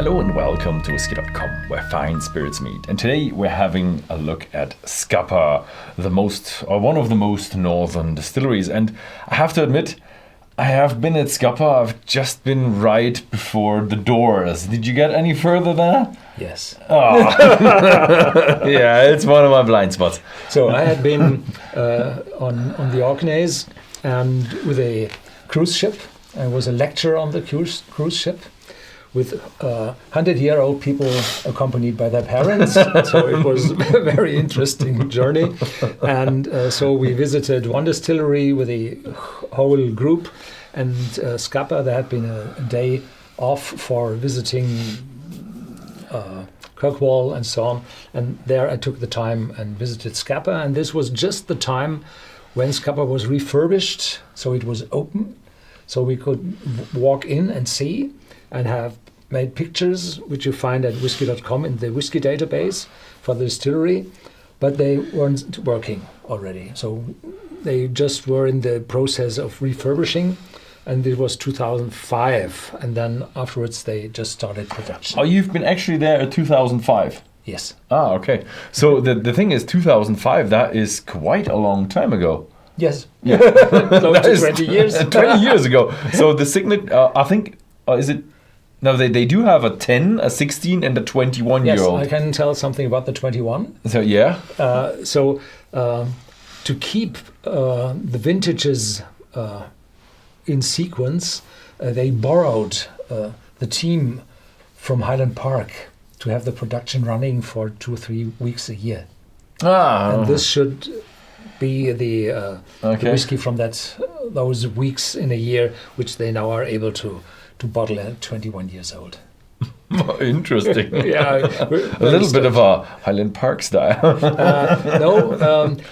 Hello and welcome to Whisky.com, where fine spirits meet. And today we're having a look at Scapa, one of the most northern distilleries. And I have to admit, I have been at Scapa. I've just been right before the doors. Did you get any further there? Yes. Oh. Yeah, it's one of my blind spots. So I had been on the Orkneys and with a cruise ship. I was a lecturer on the cruise ship with 100-year-old people accompanied by their parents. So it was a very interesting journey. And so we visited one distillery with a whole group. And Scapa, there had been a day off for visiting Kirkwall and so on. And there I took the time and visited Scapa. And this was just the time when Scapa was refurbished. So it was open. So we could walk in and see and have made pictures, which you find at Whisky.com in the Whisky database for the distillery, but they weren't working already. So they just were in the process of refurbishing, and it was 2005. And then afterwards they just started production. Oh, you've been actually there at 2005? Yes. Ah, okay. So the thing is, 2005, that is quite a long time ago. Yes. Yeah. Close to 20 years. 20 years ago. So the signature, I think, is it? No, they do have a 10, a 16, and a 21-year-old. Yes, I can tell something about the 21. So yeah. To keep the vintages in sequence, they borrowed the team from Highland Park to have the production running for 2 or 3 weeks a year. And this should be the whiskey from those weeks in a year, which they now are able to bottle at 21 years old. Interesting. Yeah, a little bit of a Highland Park style. No,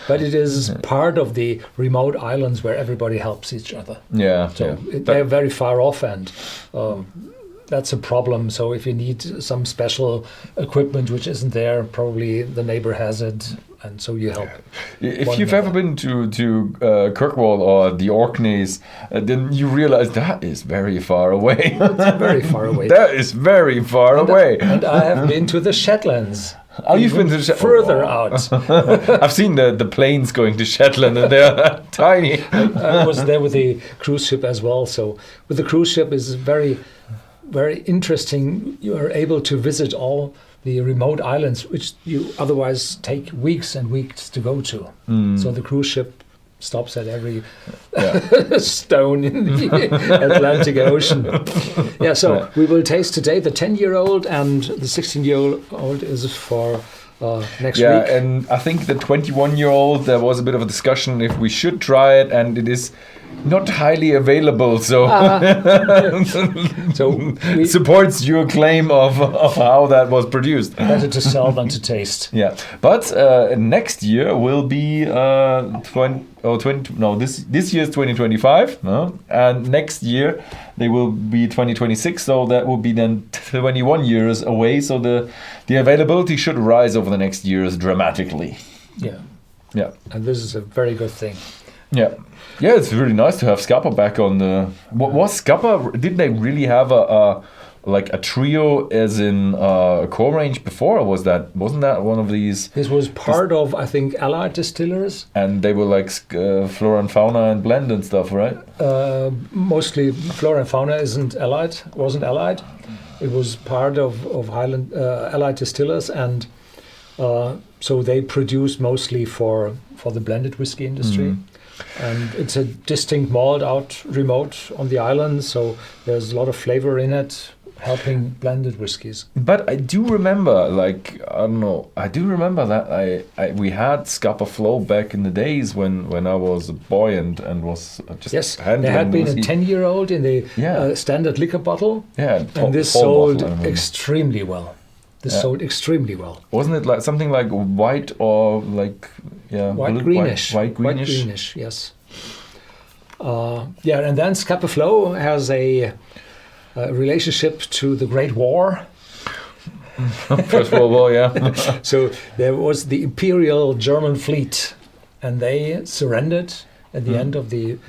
but it is part of the remote islands where everybody helps each other. Yeah. So they're very far off, and that's a problem. So if you need some special equipment which isn't there, probably the neighbor has it, and so you help. If you've ever been to Kirkwall or the Orkneys, then you realize that is very far away. It's very far away. That is very far away. And I have been to the Shetlands. Oh, you've been to further out. I've seen the planes going to Shetland, and they're tiny. I was there with the cruise ship as well. So with the cruise ship is very, very interesting. You are able to visit all the remote islands, which you otherwise take weeks and weeks to go to. So the cruise ship stops at every stone in the Atlantic Ocean. Yeah, so we will taste today the 10-year-old, and the 16-year-old is for next week. Yeah, and I think the 21-year-old, there was a bit of a discussion if we should try it, and it is not highly available, so it supports your claim of how that was produced. Better to sell than to taste. Yeah, but next year will be this year's 2025, no? And next year they will be 2026, so that will be then 21 years away. So the availability should rise over the next years dramatically. Yeah, and this is a very good thing. Yeah, it's really nice to have Scapa back on the. What was Scapa? Did they really have a trio as in a core range before, or wasn't that one of these? This was part of, I think, Allied Distillers. And they were like Flora and Fauna and blend and stuff, right? Mostly Flora and Fauna wasn't Allied. It was part of Highland Allied Distillers, and so they produce mostly for the blended whiskey industry. And it's a distinct malt out remote on the island, so there's a lot of flavor in it, helping blended whiskies. But I do remember, that we had Scapa Flow back in the days when I was a boy and was just handling. There had been a 10-year-old in the standard liquor bottle, and this sold extremely well. Sold extremely well. Wasn't it like something like white or like white greenish? White greenish, yes. And then Scapa Flow has a relationship to the Great War. First World War, yeah. So there was the Imperial German fleet, and they surrendered at the end of the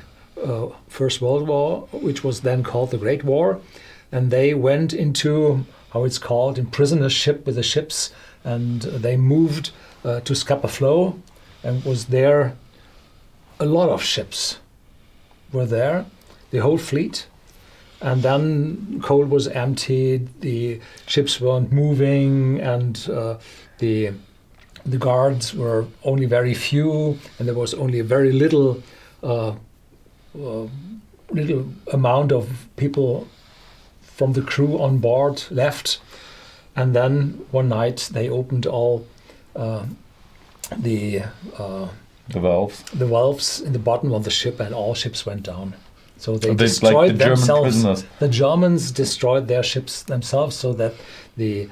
First World War, which was then called the Great War, and they went into how it's called, imprisoned ship with the ships, and they moved to Scapa Flow, and was there. A lot of ships were there, the whole fleet, and then coal was emptied, the ships weren't moving, and the guards were only very few, and there was only a very little amount of people from the crew on board left. And then one night they opened all the valves in the bottom of the ship, and all ships went down. So they destroyed like the themselves. German prisoners. The Germans destroyed their ships themselves, so that the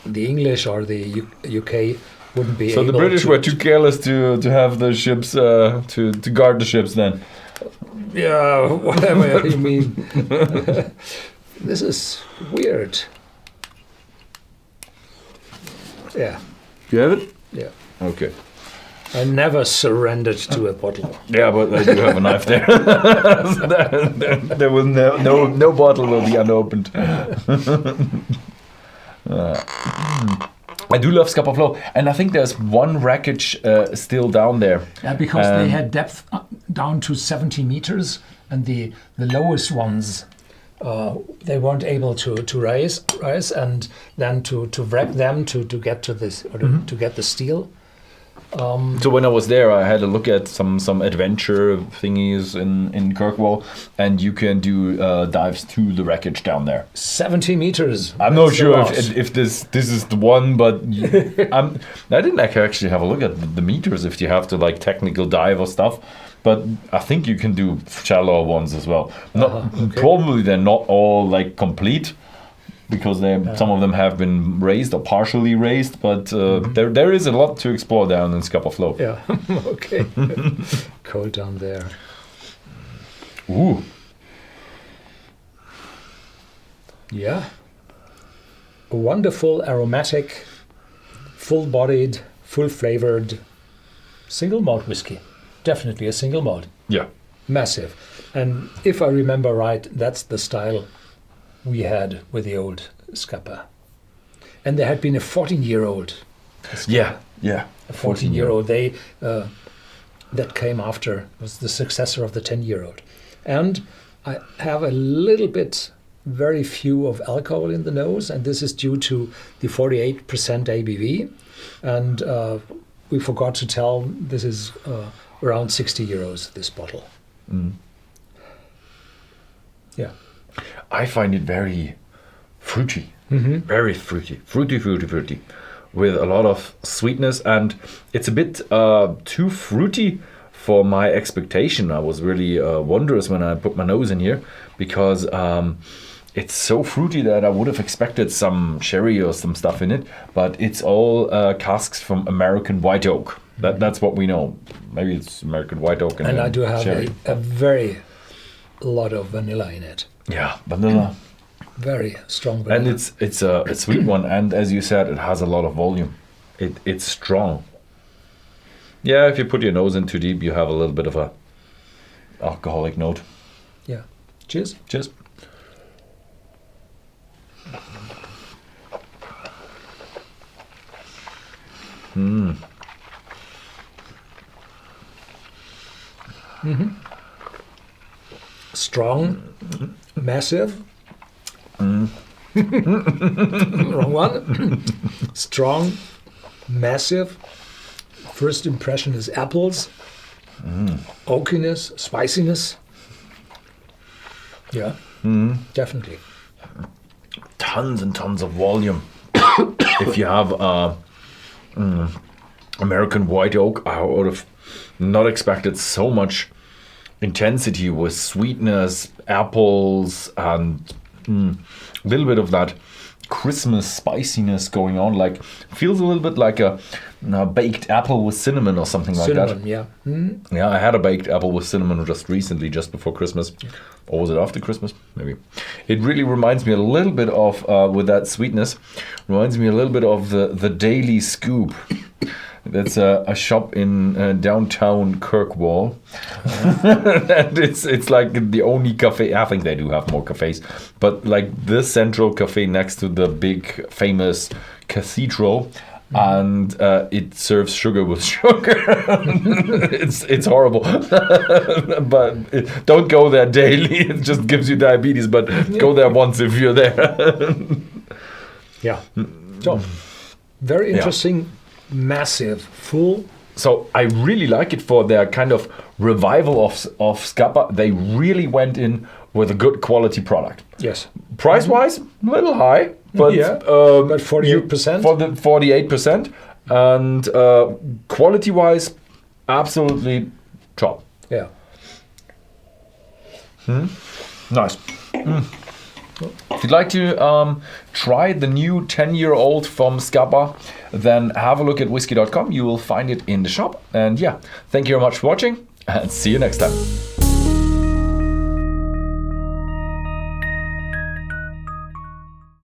English or the UK wouldn't be So able the British to, were too careless to have the ships to guard the ships then. Yeah, whatever you mean. This is weird. Yeah, You have it? yeah. Okay. I never surrendered to a bottle. Yeah, but I do have a knife there. So there will no bottle will be unopened. I do love Scapa Flow, and I think there's one wreckage still down there. Yeah, because they had depth down to 70 meters, and the lowest ones they weren't able to rise, and then to wreck them to get to this or to get the steel. So when I was there, I had a look at some adventure thingies in Kirkwall, and you can do dives to the wreckage down there. 70 meters. I'm not That's a sure lot. if this is the one, but I didn't actually have a look at the meters if you have to like technical dive or stuff. But I think you can do shallower ones as well. Probably they're not all like complete, because some of them have been raised or partially raised, but there is a lot to explore down in Scapa Flow. Yeah. Okay. Cold down there. Ooh. Yeah. A wonderful, aromatic, full-bodied, full-flavored single malt whiskey. Definitely a single malt. Yeah. Massive. And if I remember right, that's the style we had with the old Scapa. And there had been a 14-year-old. Yeah. A 14-year-old. They that came after was the successor of the 10-year-old. And I have a little bit, very few of alcohol in the nose, and this is due to the 48% ABV. And we forgot to tell, this is around 60 euros, this bottle. Yeah. I find it very fruity. Very fruity. Fruity. With a lot of sweetness, and it's a bit too fruity for my expectation. I was really wondrous when I put my nose in here, because it's so fruity that I would have expected some sherry or some stuff in it, but it's all casks from American white oak. That's what we know. Maybe it's American white oak And I do have sherry. a very lot of vanilla in it. Yeah, vanilla. Very strong vanilla. And it's a sweet one, and as you said, it has a lot of volume. It's strong. Yeah, if you put your nose in too deep, you have a little bit of a alcoholic note. Yeah. Cheers. Cheers. Strong, massive. Wrong one. Strong, massive. First impression is apples. Oakiness, spiciness. Yeah, definitely. Tons and tons of volume. If you have American white oak, I would have not expected so much intensity with sweetness, apples, and a little bit of that Christmas spiciness going on. Like, feels a little bit like a baked apple with cinnamon or something like that. Cinnamon, yeah. Yeah, I had a baked apple with cinnamon just recently, just before Christmas. Or was it after Christmas? Maybe. It really reminds me a little bit of, with that sweetness, reminds me a little bit of the Daily Scoop That's a shop in downtown Kirkwall, and it's like the only cafe. I think they do have more cafes, but like the central cafe next to the big famous cathedral, and it serves sugar with sugar. It's horrible, but don't go there daily. It just gives you diabetes. But go there once if you're there. Yeah. So very interesting. Massive, full. So I really like it for their kind of revival of Scapa. They really went in with a good quality product. Yes. Price-wise, a little high, but but 48%. For the 48%, and quality-wise, absolutely top. Yeah. Nice. If you'd like to try the new 10-year-old from Scapa, then have a look at Whisky.com. You will find it in the shop. And yeah, thank you very much for watching, and see you next time.